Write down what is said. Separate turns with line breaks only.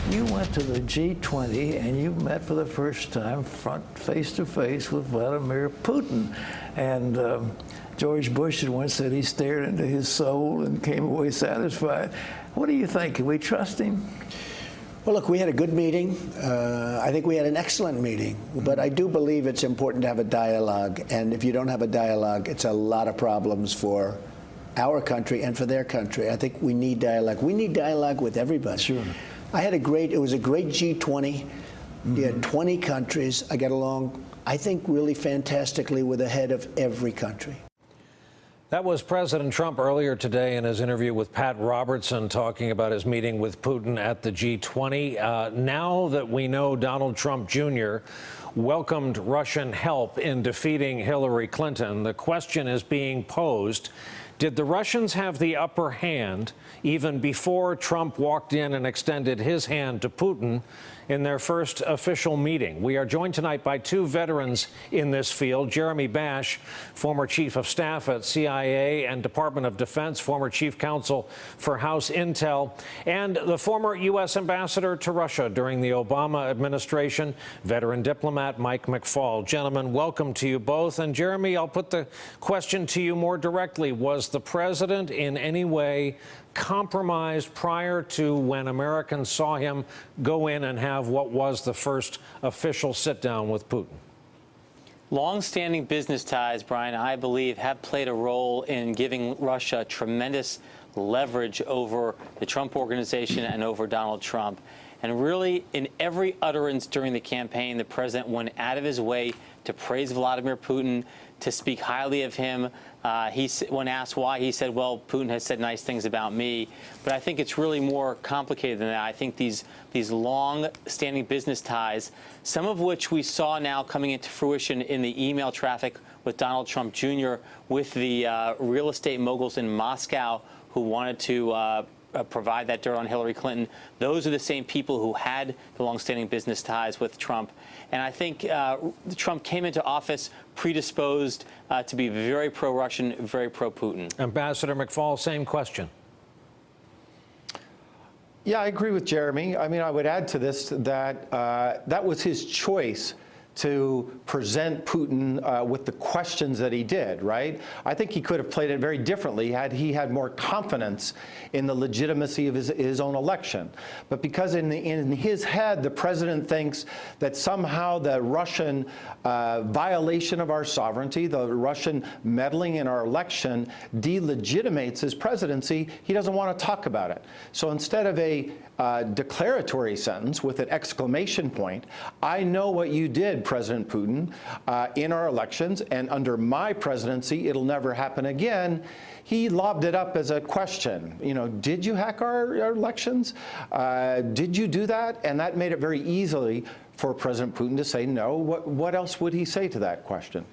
You went to the G20 and you met for the first time face to face with Vladimir Putin. And George Bush had once said he stared into his soul and came away satisfied. What do you think? Can we trust him?
Well, look, we had a good meeting. I think we had an excellent meeting. But I do believe it's important to have a dialogue. And if you don't have a dialogue, it's a lot of problems for our country and for their country. I think we need dialogue. We need dialogue with everybody.
Sure.
It was a great G20. You had 20 countries. I got along, I think, really fantastically with the head of every country.
That was President Trump earlier today in his interview with Pat Robertson, talking about his meeting with Putin at the G20. Now that we know Donald Trump Jr. welcomed Russian help in defeating Hillary Clinton, the question is being posed: did the Russians have the upper hand even before Trump walked in and extended his hand to Putin in their first official meeting? We are joined tonight by two veterans in this field: Jeremy Bash, former chief of staff at CIA and Department of Defense, former chief counsel for House Intel, and the former U.S. ambassador to Russia during the Obama administration, veteran diplomat Mike McFaul. Gentlemen, welcome to you both. And Jeremy, I'll put the question to you more directly. Was the president in any way compromised prior to when Americans saw him go in and have what was the first official sit-down with Putin?
Long-standing business ties, Brian, I believe, have played a role in giving Russia tremendous leverage over the Trump organization and over Donald Trump. And really, in every utterance during the campaign, the president went out of his way to praise Vladimir Putin, to speak highly of him. When asked why, he said, well, Putin has said nice things about me. But I think it's really more complicated than that. I think these long-standing business ties, some of which we saw now coming into fruition in the email traffic with Donald Trump Jr., with the real estate moguls in Moscow who wanted to provide that dirt on Hillary Clinton. Those are the same people who had the long-standing business ties with Trump. And I think Trump came into office predisposed to be very pro-Russian, very pro-Putin.
Ambassador McFaul, same question.
Yeah, I agree with Jeremy. I mean, I would add to this that that was his choice to present Putin with the questions that he did, right? I think he could have played it very differently had he had more confidence in the legitimacy of his own election. But because in his head, the president thinks that somehow the Russian violation of our sovereignty, the Russian meddling in our election, delegitimates his presidency, he doesn't want to talk about it. So instead of a declaratory sentence with an exclamation point, I know what you did, President Putin, in our elections, and under my presidency, it'll never happen again. He lobbed it up as a question. You know, did you hack our elections? Did you do that? And that made it very easily for President Putin to say no. What else would he say to that question?